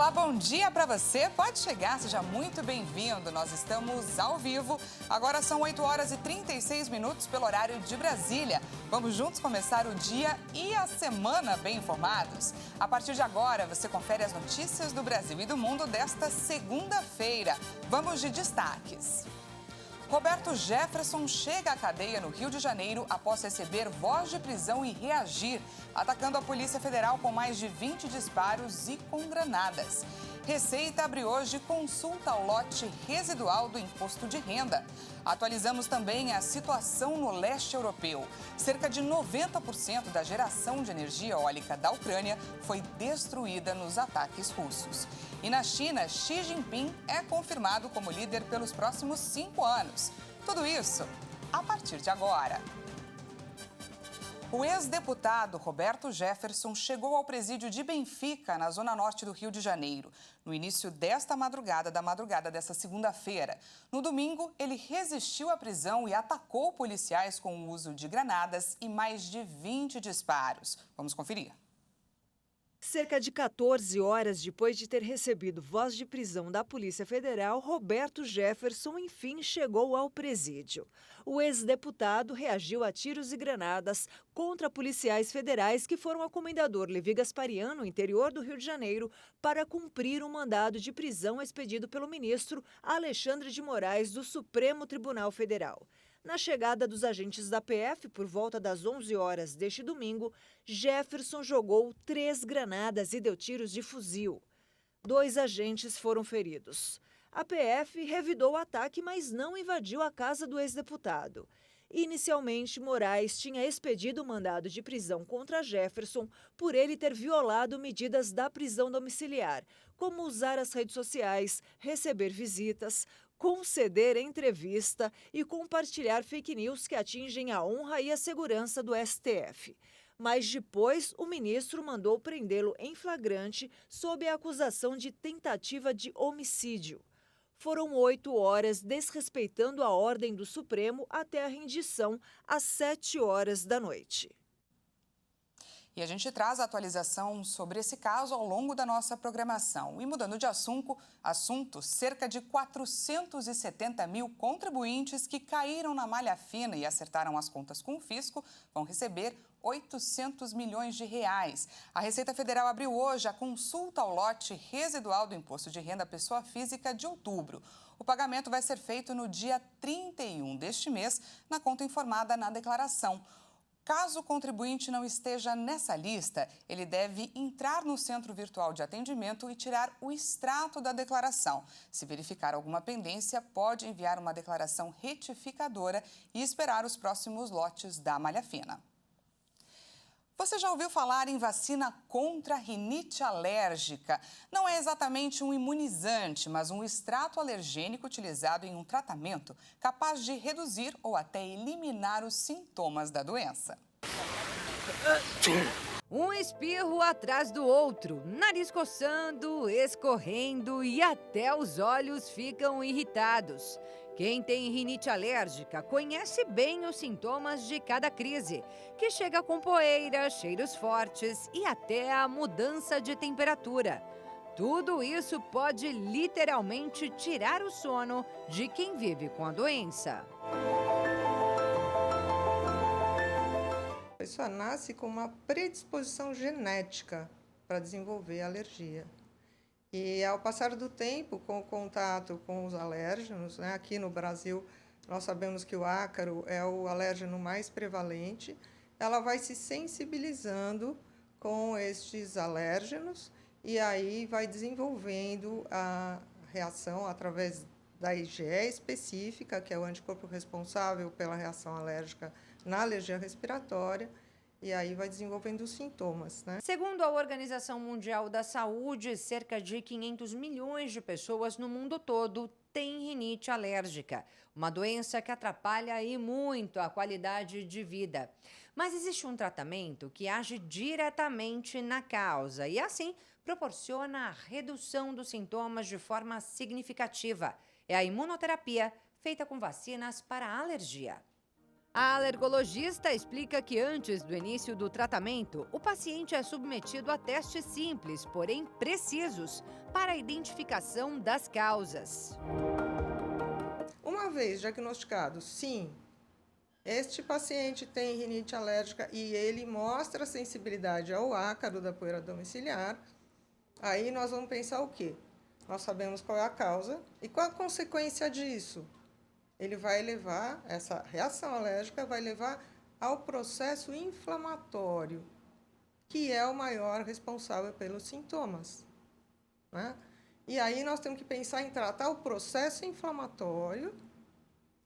Olá, bom dia para você. Pode chegar, seja muito bem-vindo. Nós estamos ao vivo. Agora são 8 horas e 36 minutos pelo horário de Brasília. Vamos juntos começar o dia e a semana bem informados. A partir de agora, você confere as notícias do Brasil e do mundo desta segunda-feira. Vamos de destaques. Roberto Jefferson chega à cadeia no Rio de Janeiro após receber voz de prisão e reagir, atacando a Polícia Federal com mais de 20 disparos e com granadas. Receita abre hoje consulta ao lote residual do imposto de renda. Atualizamos também a situação no leste europeu. Cerca de 90% da geração de energia eólica da Ucrânia foi destruída nos ataques russos. E na China, Xi Jinping é confirmado como líder pelos próximos 5 anos. Tudo isso a partir de agora. O ex-deputado Roberto Jefferson chegou ao presídio de Benfica, na zona norte do Rio de Janeiro, no início desta madrugada, dessa segunda-feira. No domingo, ele resistiu à prisão e atacou policiais com o uso de granadas e mais de 20 disparos. Vamos conferir. Cerca de 14 horas depois de ter recebido voz de prisão da Polícia Federal, Roberto Jefferson, enfim, chegou ao presídio. O ex-deputado reagiu a tiros e granadas contra policiais federais que foram ao comendador Levi Gasparian, no interior do Rio de Janeiro, para cumprir um mandado de prisão expedido pelo ministro Alexandre de Moraes, do Supremo Tribunal Federal. Na chegada dos agentes da PF, por volta das 11 horas deste domingo, Jefferson jogou 3 granadas e deu tiros de fuzil. 2 agentes foram feridos. A PF revidou o ataque, mas não invadiu a casa do ex-deputado. Inicialmente, Moraes tinha expedido o mandado de prisão contra Jefferson por ele ter violado medidas da prisão domiciliar, como usar as redes sociais, receber visitas, conceder entrevista e compartilhar fake news que atingem a honra e a segurança do STF. Mas depois, o ministro mandou prendê-lo em flagrante sob a acusação de tentativa de homicídio. Foram 8 horas desrespeitando a ordem do Supremo até a rendição às 7 horas da noite. E a gente traz a atualização sobre esse caso ao longo da nossa programação. E mudando de assunto, cerca de 470 mil contribuintes que caíram na malha fina e acertaram as contas com o fisco vão receber 800 milhões de reais. A Receita Federal abriu hoje a consulta ao lote residual do Imposto de Renda à Pessoa Física de outubro. O pagamento vai ser feito no dia 31 deste mês, na conta informada na declaração. Caso o contribuinte não esteja nessa lista, ele deve entrar no centro virtual de atendimento e tirar o extrato da declaração. Se verificar alguma pendência, pode enviar uma declaração retificadora e esperar os próximos lotes da malha fina. Você já ouviu falar em vacina contra rinite alérgica? Não é exatamente um imunizante, mas um extrato alergênico utilizado em um tratamento capaz de reduzir ou até eliminar os sintomas da doença. Um espirro atrás do outro, nariz coçando, escorrendo e até os olhos ficam irritados. Quem tem rinite alérgica conhece bem os sintomas de cada crise, que chega com poeira, cheiros fortes e até a mudança de temperatura. Tudo isso pode literalmente tirar o sono de quem vive com a doença. A pessoa nasce com uma predisposição genética para desenvolver alergia. E ao passar do tempo, com o contato com os alérgenos, aqui no Brasil nós sabemos que o ácaro é o alérgeno mais prevalente, ela vai se sensibilizando com estes alérgenos e aí vai desenvolvendo a reação através da IgE específica, que é o anticorpo responsável pela reação alérgica na alergia respiratória, e aí vai desenvolvendo os sintomas, né? Segundo a Organização Mundial da Saúde, cerca de 500 milhões de pessoas no mundo todo têm rinite alérgica, uma doença que atrapalha e muito a qualidade de vida. Mas existe um tratamento que age diretamente na causa e, assim, proporciona a redução dos sintomas de forma significativa. É a imunoterapia, feita com vacinas para a alergia. A alergologista explica que antes do início do tratamento, o paciente é submetido a testes simples, porém precisos, para a identificação das causas. Uma vez diagnosticado, sim, este paciente tem rinite alérgica e ele mostra sensibilidade ao ácaro da poeira domiciliar, aí nós vamos pensar o quê? Nós sabemos qual é a causa e qual a consequência disso. Ele vai levar, essa reação alérgica vai levar ao processo inflamatório, que é o maior responsável pelos sintomas, né? E aí nós temos que pensar em tratar o processo inflamatório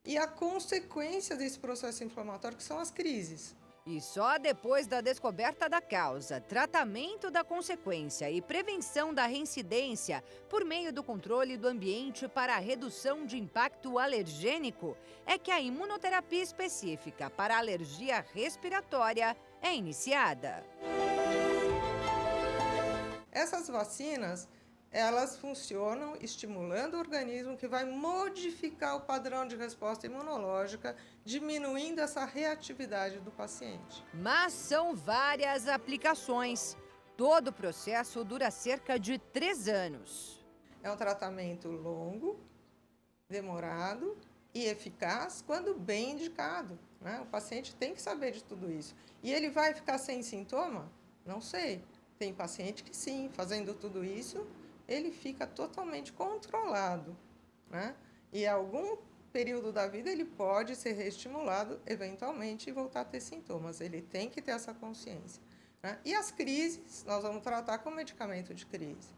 e a consequência desse processo inflamatório, que são as crises. E só depois da descoberta da causa, tratamento da consequência e prevenção da reincidência por meio do controle do ambiente para a redução de impacto alergênico é que a imunoterapia específica para alergia respiratória é iniciada. Essas vacinas, elas funcionam estimulando o organismo, que vai modificar o padrão de resposta imunológica, diminuindo essa reatividade do paciente. Mas são várias aplicações. Todo o processo dura cerca de 3 anos. É um tratamento longo, demorado e eficaz quando bem indicado, né? O paciente tem que saber de tudo isso. E ele vai ficar sem sintoma? Não sei. Tem paciente que sim, fazendo tudo isso, ele fica totalmente controlado, né? E em algum período da vida ele pode ser reestimulado eventualmente e voltar a ter sintomas. Ele tem que ter essa consciência, né? E as crises, nós vamos tratar com medicamento de crise.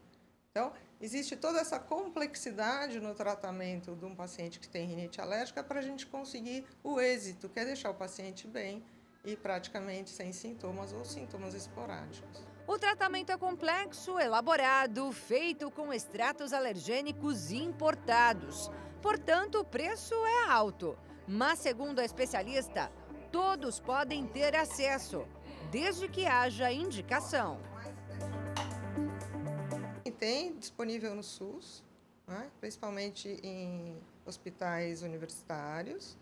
Então, existe toda essa complexidade no tratamento de um paciente que tem rinite alérgica para a gente conseguir o êxito, que é deixar o paciente bem e praticamente sem sintomas ou sintomas esporádicos. O tratamento é complexo, elaborado, feito com extratos alergênicos importados. Portanto, o preço é alto. Mas, segundo a especialista, todos podem ter acesso, desde que haja indicação. Tem disponível no SUS, né, principalmente em hospitais universitários,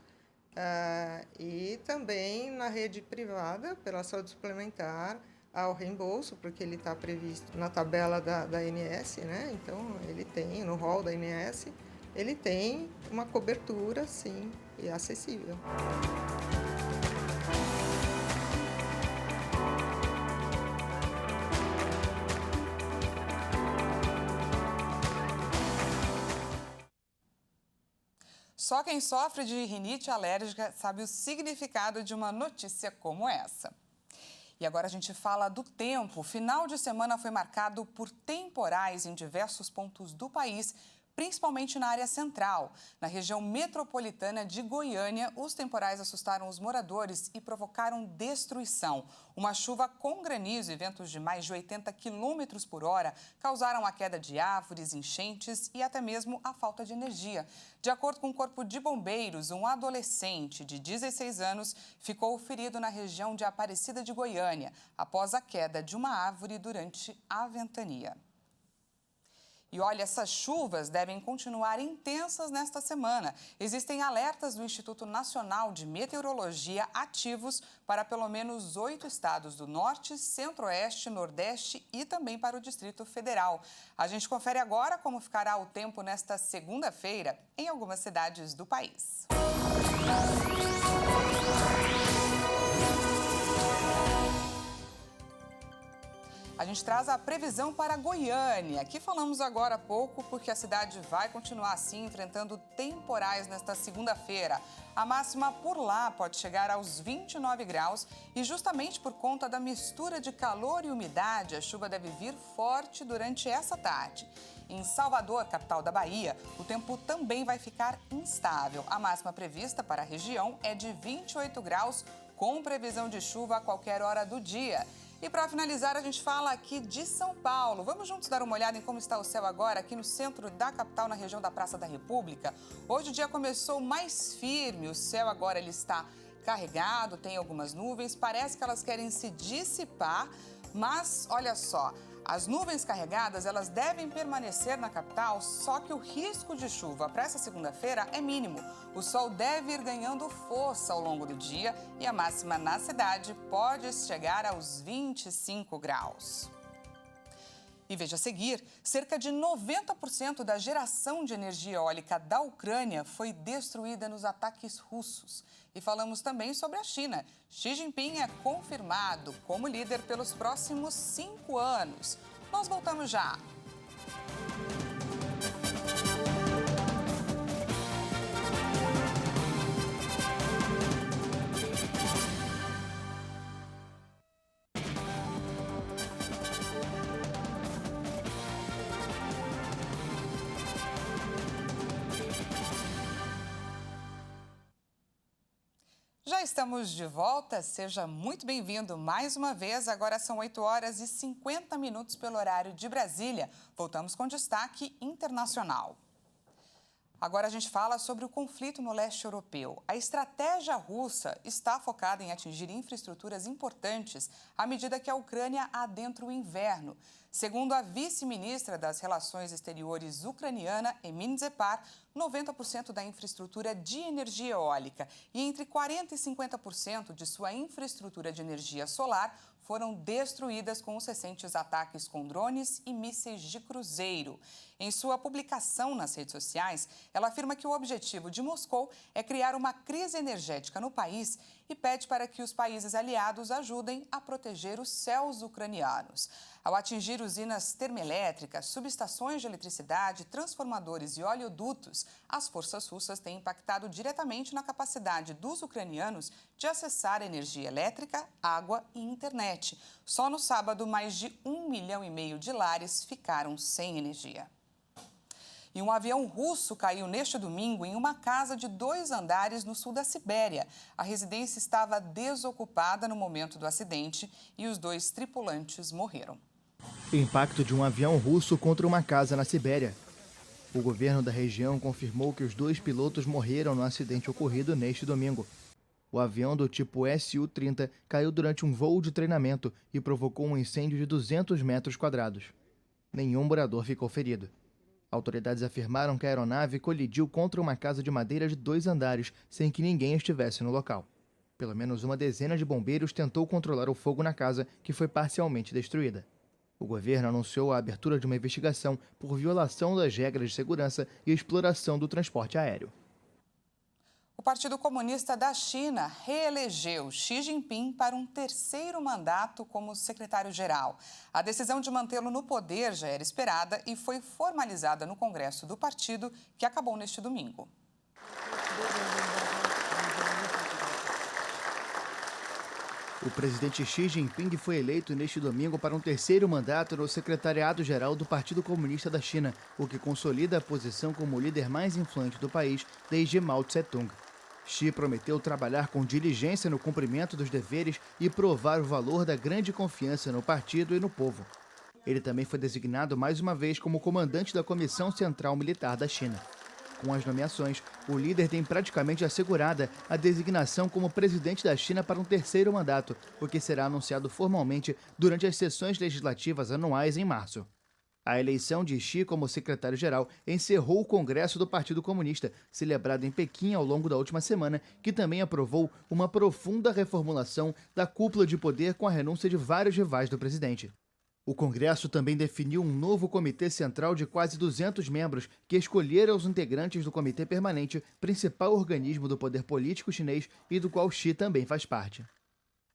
e também na rede privada, pela saúde suplementar, ao reembolso, porque ele está previsto na tabela da ANS, né? Então, ele tem, no rol da ANS, ele tem uma cobertura, sim, e acessível. Só quem sofre de rinite alérgica sabe o significado de uma notícia como essa. E agora a gente fala do tempo. O final de semana foi marcado por temporais em diversos pontos do país, principalmente na área central. Na região metropolitana de Goiânia, os temporais assustaram os moradores e provocaram destruição. Uma chuva com granizo e ventos de mais de 80 quilômetros por hora causaram a queda de árvores, enchentes e até mesmo a falta de energia. De acordo com o Corpo de Bombeiros, um adolescente de 16 anos ficou ferido na região de Aparecida de Goiânia, após a queda de uma árvore durante a ventania. E olha, essas chuvas devem continuar intensas nesta semana. Existem alertas do Instituto Nacional de Meteorologia ativos para pelo menos 8 estados do Norte, Centro-Oeste, Nordeste e também para o Distrito Federal. A gente confere agora como ficará o tempo nesta segunda-feira em algumas cidades do país. A gente traz a previsão para Goiânia. Aqui falamos agora há pouco porque a cidade vai continuar assim, enfrentando temporais nesta segunda-feira. A máxima por lá pode chegar aos 29 graus e justamente por conta da mistura de calor e umidade, a chuva deve vir forte durante essa tarde. Em Salvador, capital da Bahia, o tempo também vai ficar instável. A máxima prevista para a região é de 28 graus, com previsão de chuva a qualquer hora do dia. E para finalizar, a gente fala aqui de São Paulo. Vamos juntos dar uma olhada em como está o céu agora aqui no centro da capital, na região da Praça da República. Hoje o dia começou mais firme, o céu agora ele está carregado, tem algumas nuvens, parece que elas querem se dissipar, mas olha só, As nuvens carregadas, elas devem permanecer na capital, só que o risco de chuva para essa segunda-feira é mínimo. O sol deve ir ganhando força ao longo do dia e a máxima na cidade pode chegar aos 25 graus. E veja a seguir, cerca de 90% da geração de energia eólica da Ucrânia foi destruída nos ataques russos. E falamos também sobre a China. Xi Jinping é confirmado como líder pelos próximos 5 anos. Nós voltamos já. Já estamos de volta, seja muito bem-vindo mais uma vez. Agora são 8h50 pelo horário de Brasília. Voltamos com destaque internacional. Agora a gente fala sobre o conflito no leste europeu. A estratégia russa está focada em atingir infraestruturas importantes à medida que a Ucrânia adentra o inverno. Segundo a vice-ministra das Relações Exteriores ucraniana, Emin Zepar, 90% da infraestrutura de energia eólica e entre 40% e 50% de sua infraestrutura de energia solar foram destruídas com os recentes ataques com drones e mísseis de cruzeiro. Em sua publicação nas redes sociais, ela afirma que o objetivo de Moscou é criar uma crise energética no país e pede para que os países aliados ajudem a proteger os céus ucranianos. Ao atingir usinas termoelétricas, subestações de eletricidade, transformadores e oleodutos, as forças russas têm impactado diretamente na capacidade dos ucranianos de acessar energia elétrica, água e internet. Só no sábado, mais de 1,5 milhão de lares ficaram sem energia. E um avião russo caiu neste domingo em uma casa de 2 andares no sul da Sibéria. A residência estava desocupada no momento do acidente e os 2 tripulantes morreram. O impacto de um avião russo contra uma casa na Sibéria. O governo da região confirmou que os 2 pilotos morreram no acidente ocorrido neste domingo. O avião do tipo Su-30 caiu durante um voo de treinamento e provocou um incêndio de 200 metros quadrados. Nenhum morador ficou ferido. Autoridades afirmaram que a aeronave colidiu contra uma casa de madeira de 2 andares, sem que ninguém estivesse no local. Pelo menos uma dezena de bombeiros tentou controlar o fogo na casa, que foi parcialmente destruída. O governo anunciou a abertura de uma investigação por violação das regras de segurança e exploração do transporte aéreo. O Partido Comunista da China reelegeu Xi Jinping para um 3º mandato como secretário-geral. A decisão de mantê-lo no poder já era esperada e foi formalizada no Congresso do partido, que acabou neste domingo. O presidente Xi Jinping foi eleito neste domingo para um 3º mandato no secretariado-geral do Partido Comunista da China, o que consolida a posição como o líder mais influente do país desde Mao Tse-tung. Xi prometeu trabalhar com diligência no cumprimento dos deveres e provar o valor da grande confiança no partido e no povo. Ele também foi designado mais uma vez como comandante da Comissão Central Militar da China. Com as nomeações, o líder tem praticamente assegurada a designação como presidente da China para um 3º mandato, o que será anunciado formalmente durante as sessões legislativas anuais em março. A eleição de Xi como secretário-geral encerrou o Congresso do Partido Comunista, celebrado em Pequim ao longo da última semana, que também aprovou uma profunda reformulação da cúpula de poder com a renúncia de vários rivais do presidente. O Congresso também definiu um novo comitê central de quase 200 membros que escolheram os integrantes do Comitê Permanente, principal organismo do poder político chinês e do qual Xi também faz parte.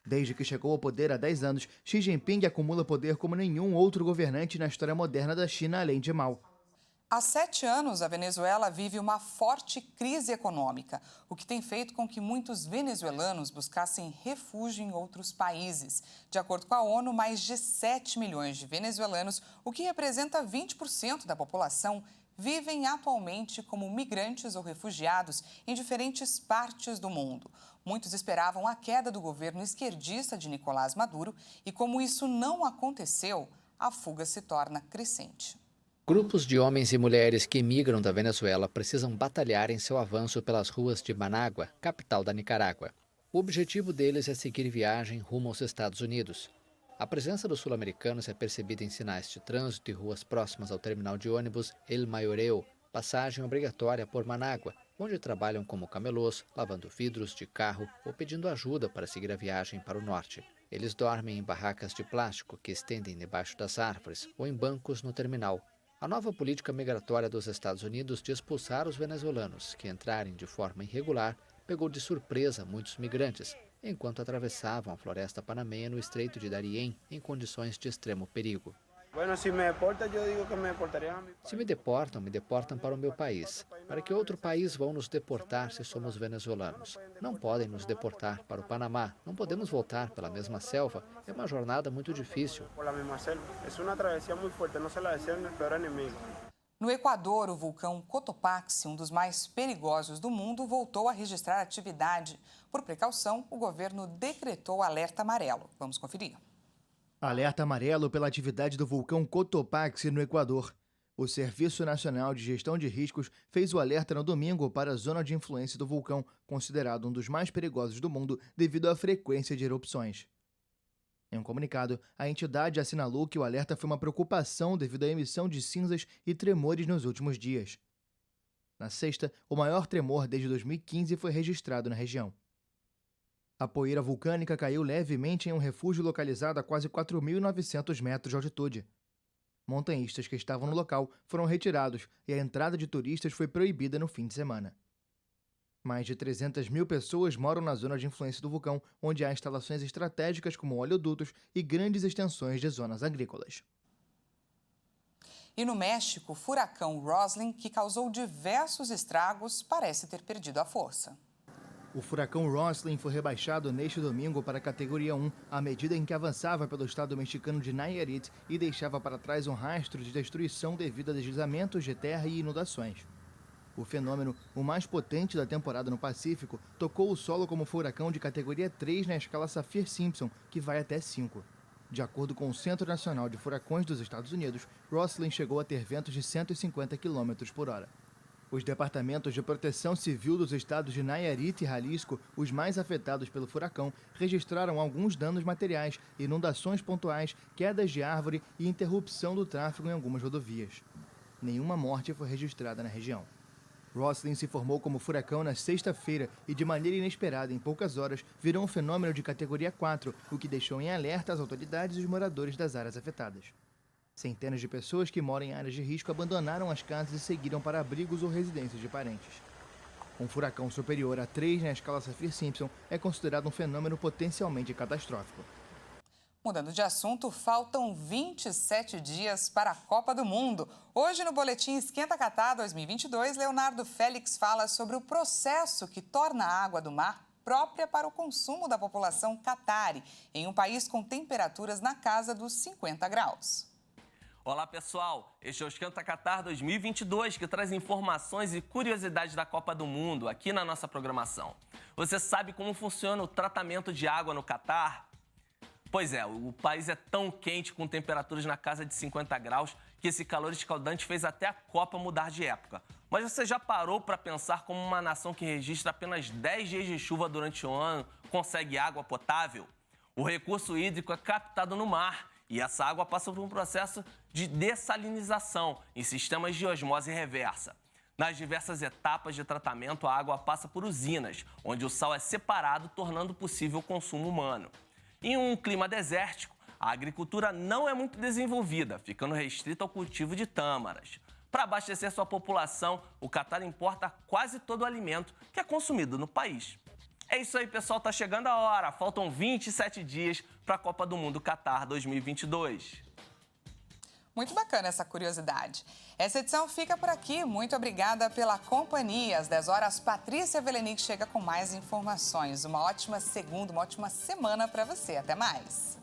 Desde que chegou ao poder há 10 anos, Xi Jinping acumula poder como nenhum outro governante na história moderna da China, além de Mao. Há 7 anos, a Venezuela vive uma forte crise econômica, o que tem feito com que muitos venezuelanos buscassem refúgio em outros países. De acordo com a ONU, mais de 7 milhões de venezuelanos, o que representa 20% da população, vivem atualmente como migrantes ou refugiados em diferentes partes do mundo. Muitos esperavam a queda do governo esquerdista de Nicolás Maduro e, como isso não aconteceu, a fuga se torna crescente. Grupos de homens e mulheres que migram da Venezuela precisam batalhar em seu avanço pelas ruas de Manágua, capital da Nicarágua. O objetivo deles é seguir viagem rumo aos Estados Unidos. A presença dos sul-americanos é percebida em sinais de trânsito e ruas próximas ao terminal de ônibus El Mayoreo, passagem obrigatória por Manágua, onde trabalham como camelôs, lavando vidros de carro ou pedindo ajuda para seguir a viagem para o norte. Eles dormem em barracas de plástico que estendem debaixo das árvores ou em bancos no terminal. A nova política migratória dos Estados Unidos de expulsar os venezuelanos que entrarem de forma irregular pegou de surpresa muitos migrantes, enquanto atravessavam a floresta panameia no Estreito de Darién em condições de extremo perigo. Se me deportam para o meu país. Para que outro país vão nos deportar se somos venezuelanos? Não podem nos deportar para o Panamá. Não podemos voltar pela mesma selva. É uma jornada muito difícil. No Equador, o vulcão Cotopaxi, um dos mais perigosos do mundo, voltou a registrar atividade. Por precaução, o governo decretou alerta amarelo. Vamos conferir. Alerta amarelo pela atividade do vulcão Cotopaxi no Equador. O Serviço Nacional de Gestão de Riscos fez o alerta no domingo para a zona de influência do vulcão, considerado um dos mais perigosos do mundo devido à frequência de erupções. Em um comunicado, a entidade assinalou que o alerta foi uma preocupação devido à emissão de cinzas e tremores nos últimos dias. Na sexta, o maior tremor desde 2015 foi registrado na região. A poeira vulcânica caiu levemente em um refúgio localizado a quase 4.900 metros de altitude. Montanhistas que estavam no local foram retirados e a entrada de turistas foi proibida no fim de semana. Mais de 300 mil pessoas moram na zona de influência do vulcão, onde há instalações estratégicas como oleodutos e grandes extensões de zonas agrícolas. E no México, o furacão Roslyn, que causou diversos estragos, parece ter perdido a força. O furacão Roslyn foi rebaixado neste domingo para a categoria 1, à medida em que avançava pelo estado mexicano de Nayarit e deixava para trás um rastro de destruição devido a deslizamentos de terra e inundações. O fenômeno, o mais potente da temporada no Pacífico, tocou o solo como furacão de categoria 3 na escala Saffir-Simpson, que vai até 5. De acordo com o Centro Nacional de Furacões dos Estados Unidos, Roslyn chegou a ter ventos de 150 km por hora. Os departamentos de proteção civil dos estados de Nayarit e Jalisco, os mais afetados pelo furacão, registraram alguns danos materiais, inundações pontuais, quedas de árvore e interrupção do tráfego em algumas rodovias. Nenhuma morte foi registrada na região. Roslyn se formou como furacão na sexta-feira e, de maneira inesperada, em poucas horas, virou um fenômeno de categoria 4, o que deixou em alerta as autoridades e os moradores das áreas afetadas. Centenas de pessoas que moram em áreas de risco abandonaram as casas e seguiram para abrigos ou residências de parentes. Um furacão superior a 3 na escala Saffir-Simpson é considerado um fenômeno potencialmente catastrófico. Mudando de assunto, faltam 27 dias para a Copa do Mundo. Hoje, no Boletim Esquenta Catar 2022, Leonardo Félix fala sobre o processo que torna a água do mar própria para o consumo da população catarí, em um país com temperaturas na casa dos 50 graus. Olá, pessoal. Este é o Esquenta Catar 2022, que traz informações e curiosidades da Copa do Mundo aqui na nossa programação. Você sabe como funciona o tratamento de água no Catar? Pois é, o país é tão quente, com temperaturas na casa de 50 graus, que esse calor escaldante fez até a Copa mudar de época. Mas você já parou para pensar como uma nação que registra apenas 10 dias de chuva durante o ano consegue água potável? O recurso hídrico é captado no mar e essa água passa por um processo de dessalinização em sistemas de osmose reversa. Nas diversas etapas de tratamento, a água passa por usinas, onde o sal é separado, tornando possível o consumo humano. Em um clima desértico, a agricultura não é muito desenvolvida, ficando restrita ao cultivo de tâmaras. Para abastecer sua população, o Catar importa quase todo o alimento que é consumido no país. É isso aí, pessoal, tá chegando a hora. Faltam 27 dias para a Copa do Mundo Catar 2022. Muito bacana essa curiosidade. Essa edição fica por aqui. Muito obrigada pela companhia. Às 10 horas, Patrícia Velenic chega com mais informações. Uma ótima segunda, uma ótima semana para você. Até mais.